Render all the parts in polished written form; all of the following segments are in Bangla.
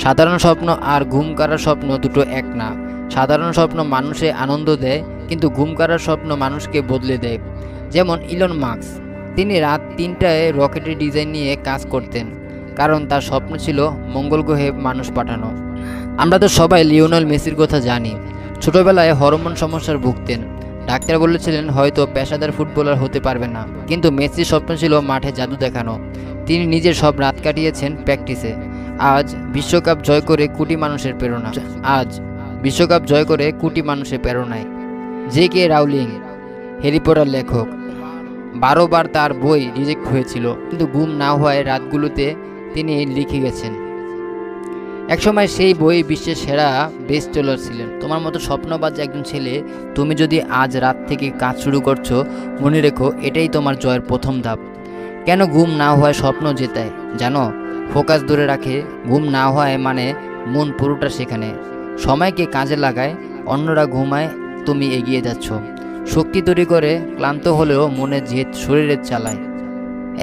সাধারণ স্বপ্ন আর ঘুম কাড়ার স্বপ্ন দুটো এক না। সাধারণ স্বপ্ন মানুষে আনন্দ দেয়, কিন্তু ঘুম কাড়ার স্বপ্ন মানুষকে বদলে দেয়। যেমন ইলন মাস্ক, তিনি রাত 3টায় রকেটের ডিজাইন নিয়ে কাজ করতেন, কারণ তার স্বপ্ন ছিল মঙ্গল গ্রহে মানুষ পাঠানো। আমরা তো সবাই লিওনেল মেসির কথা জানি। ছোটবেলায় হরমোন সমস্যার ভুগতেন, ডাক্তার বলেছিলেন হয়তো পেশাদার ফুটবলার হতে পারবে না, কিন্তু মেসির স্বপ্ন ছিল মাঠে জাদু দেখানো। তিনি নিজের সব রাত কাটিয়েছেন প্র্যাকটিসে। আজ বিশ্বকাপ জয় করে কোটি মানুষের প্রেরণায়। জে.কে. রাউলিং, হ্যারি পটার লেখক, 12 বার তার বই রিজেক্ট হয়েছিল, কিন্তু ঘুম না হওয়ায় রাতগুলোতে তিনি লিখে গেছেন। একসময় সেই বই বিশ্বের সেরা বেস্টসেলার ছিলেন। তোমার মতো স্বপ্নবাজ একজন ছেলে তুমি যদি আজ রাত থেকে কাজ শুরু করছো, মনে রেখো এটাই তোমার জয়ের প্রথম ধাপ। কেন ঘুম না হওয়ায় স্বপ্ন জেতায় জানো? ফোকাস ধরে রাখে। ঘুম না হওয়ায় মানে মন পুরোটা সেখানে। সময়কে কাজে লাগায়, অন্যরা ঘুমায়, তুমি এগিয়ে যাচ্ছ। শক্তি তৈরি করে, ক্লান্ত হলেও মনে জেদ শরীরে চালায়।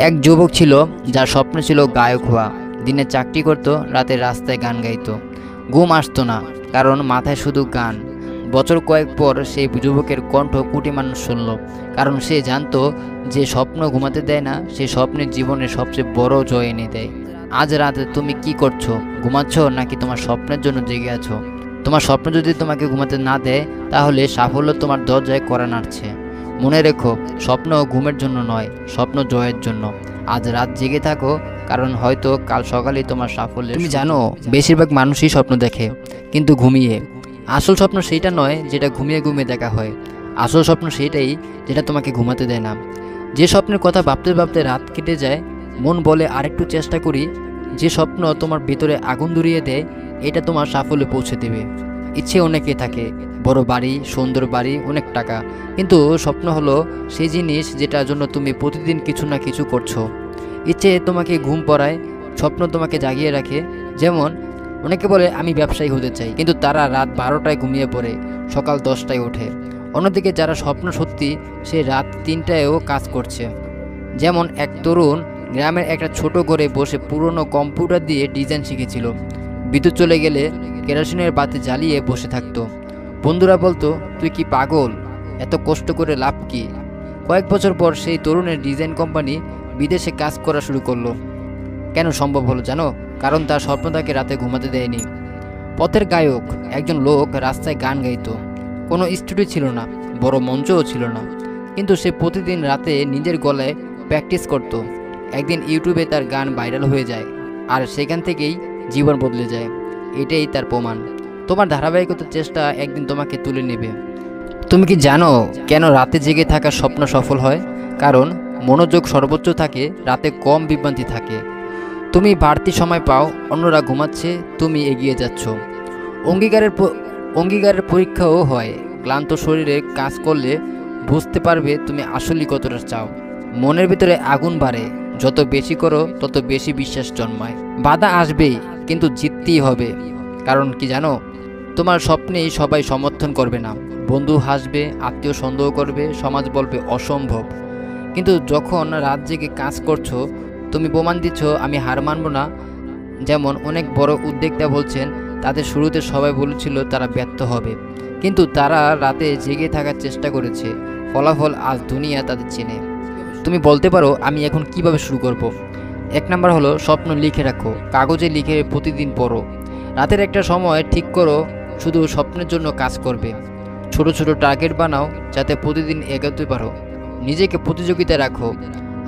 এক যুবক ছিল যার স্বপ্ন ছিল গায়ক হওয়া। দিনে চাকরি করত, রাতে রাস্তায় গান গাইতো। ঘুম আসতো না, কারণ মাথায় শুধু গান। বছর কয়েক পর সেই যুবকের কণ্ঠ কোটি মানুষ শুনল, কারণ সে জানতো যে স্বপ্ন ঘুমাতে দেয় না, সে স্বপ্নের জীবনের সবচেয়ে বড় জয় এনে দেয়। আজ রাতে তুমি কি করছো? ঘুমাচ্ছ নাকি তোমার স্বপ্নের জন্য জেগে আছো? তোমার স্বপ্ন যদি তোমাকে ঘুমাতে না দেয়, তাহলে সাফল্য তোমার দরজায় কড়া নাড়ছে। মনে রেখো, স্বপ্ন ঘুমের জন্য নয়, স্বপ্ন জয়ের জন্য। আজ রাত জেগে থাকো, কারণ হয়তো কাল সকালে তোমার সাফল্য। তুমি জানো, বেশিরভাগ মানুষই স্বপ্ন দেখে, কিন্তু ঘুমিয়ে। আসল স্বপ্ন সেইটা নয় যেটা ঘুমিয়ে ঘুমিয়ে দেখা হয়। আসল স্বপ্ন সেইটাই যেটা তোমাকে ঘুমাতে দেয় না। যে স্বপ্নের কথা ভাবতে ভাবতে রাত কেটে যায়, মন বলে আরেকটু চেষ্টা করি। যে স্বপ্ন তোমার ভিতরে আগুন ধরিয়ে দেয়, এটা তোমার সাফল্যে পৌঁছে দেবে। ইচ্ছে অনেকে থাকে, বড় বাড়ি, সুন্দর বাড়ি, অনেক টাকা, কিন্তু স্বপ্ন হলো সেই জিনিস যেটার জন্য তুমি প্রতিদিন কিছু না কিছু করছো। ইচ্ছে তোমাকে ঘুম পড়ায়, স্বপ্ন তোমাকে জাগিয়ে রাখে। যেমন অনেকে বলে আমি ব্যবসায়ী হতে চাই, কিন্তু তারা রাত 12টায় ঘুমিয়ে পড়ে, সকাল 10টায় ওঠে। অন্যদিকে যারা স্বপ্ন সত্যি, সে রাত 3টায়ও কাজ করছে। যেমন এক তরুণ গ্রামের একটা ছোট ঘরে বসে পুরনো কম্পিউটার দিয়ে ডিজাইন শিখেছিল। বিদ্যুৎ চলে গেলে কেরোসিনের বাতি জ্বালিয়ে বসে থাকতো। বন্ধুরা বলতো, তুই কি পাগল, এত কষ্ট করে লাভ কি? কয়েক বছর পর সেই তরুণের ডিজাইন কোম্পানি বিদেশে কাজ করা শুরু করলো। কেন সম্ভব হলো জানো? কারণ তার স্বপ্ন তাকে রাতে ঘুমাতে দেয়নি। পথের গায়ক একজন লোক রাস্তায় গান গাইতো। কোনো স্টুডিও ছিল না, বড় মঞ্চও ছিল না, কিন্তু সে প্রতিদিন রাতে নিজের গলায় প্র্যাকটিস করত। একদিন ইউটিউবে তার গান ভাইরাল হয়ে যায়, আর সেখান থেকেই জীবন বদলে যায়। এটাই তার প্রমাণ। তোমার ধারাবাহিকতার চেষ্টা একদিন তোমাকে তুলে নেবে। তুমি কি জানো কেন রাতে জেগে থাকা স্বপ্ন সফল হয়? কারণ মনোযোগ সর্বোচ্চ থাকে, রাতে কম বিভ্রান্তি থাকে। তুমি বাড়তি সময় পাও, অন্যরা ঘুমাচ্ছে, তুমি এগিয়ে যাচ্ছ। অঙ্গীকারের পরীক্ষাও হয়। ক্লান্ত শরীরে কাজ করলে বুঝতে পারবে তুমি আসলেই কতটা চাও। মনের ভিতরে আগুন বাড়ে, যত বেশি করো তত বেশি বিশ্বাস জন্মায়। বাধা আসবেই, কিন্তু জিততেই হবে। কারণ কি জানো, তোমার স্বপ্নেই সবাই সমর্থন করবে না। বন্ধু হাসবে, আত্মীয় সন্দেহ করবে, সমাজ বলবে অসম্ভব। কিন্তু যখন রাত জেগে কাজ করছো, তুমি প্রমাণ দিচ্ছ আমি হার মানব না। যেমন অনেক বড় উদ্যোক্তা বলছেন, তাদের শুরুতে সবাই বলেছিল তারা ব্যর্থ হবে, কিন্তু তারা রাতে জেগে থাকার চেষ্টা করেছে। ফলাফল আজ দুনিয়া তাদের চেনে। তুমি বলতে পারো আমি এখন কিভাবে শুরু করব? 1 নাম্বার হলো স্বপ্ন লিখে রাখো, কাগজে লিখে প্রতিদিন পড়ো। রাতের একটা সময় ঠিক করো, শুধু স্বপ্নের জন্য কাজ করবে। ছোট ছোট টার্গেট বানাও, যাতে প্রতিদিন এগোতে পারো। নিজেকে প্রতিযোগিতা রাখো,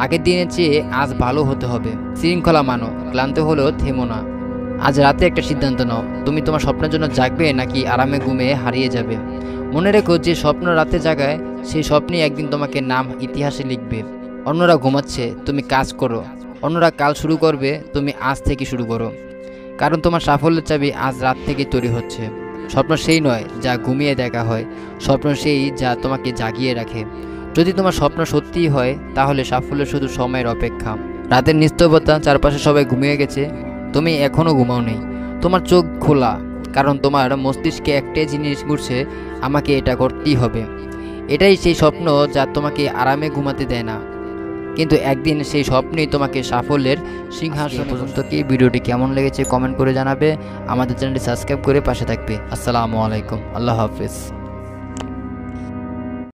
আগের দিনের চেয়ে আজ ভালো হতে হবে। শৃঙ্খলা মানো, ক্লান্ত হলেও থেমো না। আজ রাতে একটা সিদ্ধান্ত নাও, তুমি তোমার স্বপ্নের জন্য জাগবে নাকি আরামে ঘুমিয়ে হারিয়ে যাবে। মনে রেখো, যে স্বপ্ন রাতে জাগায়, সেই স্বপ্নই একদিন তোমাকে নাম ইতিহাসে লিখবে। অন্যরা ঘুমাচ্ছে, তুমি কাজ করো। অন্যরা কাল শুরু করবে, তুমি আজ থেকে শুরু করো। কারণ তোমার সাফল্যের চাবি আজ রাত থেকে তৈরি হচ্ছে। স্বপ্ন সেই নয় যা ঘুমিয়ে দেখা হয়, স্বপ্ন সেই যা তোমাকে জাগিয়ে রাখে। যদি তোমার স্বপ্ন সত্যিই হয়, তাহলে সাফল্য শুধু সময়ের অপেক্ষা। রাতের নিস্তব্ধতা, চারপাশে সবাই ঘুমিয়ে গেছে, তুমি এখনও ঘুমাওনি। তোমার চোখ খোলা, কারণ তোমার মস্তিষ্কে একটাই জিনিস ঘুরছে, আমাকে এটা করতেই হবে। এটাই সেই স্বপ্ন যা তোমাকে আরামে ঘুমাতে দেয় না। কিন্তু একদিন সেই স্বপ্নই তোমাকে সাফল্যের সিংহাসন পর্যন্ত। কি ভিডিওটি কেমন লেগেছে কমেন্ট করে জানাবে। আমাদের চ্যানেলটি সাবস্ক্রাইব করে পাশে থাকবে। আসসালামু আলাইকুম, আল্লাহ হাফেজ।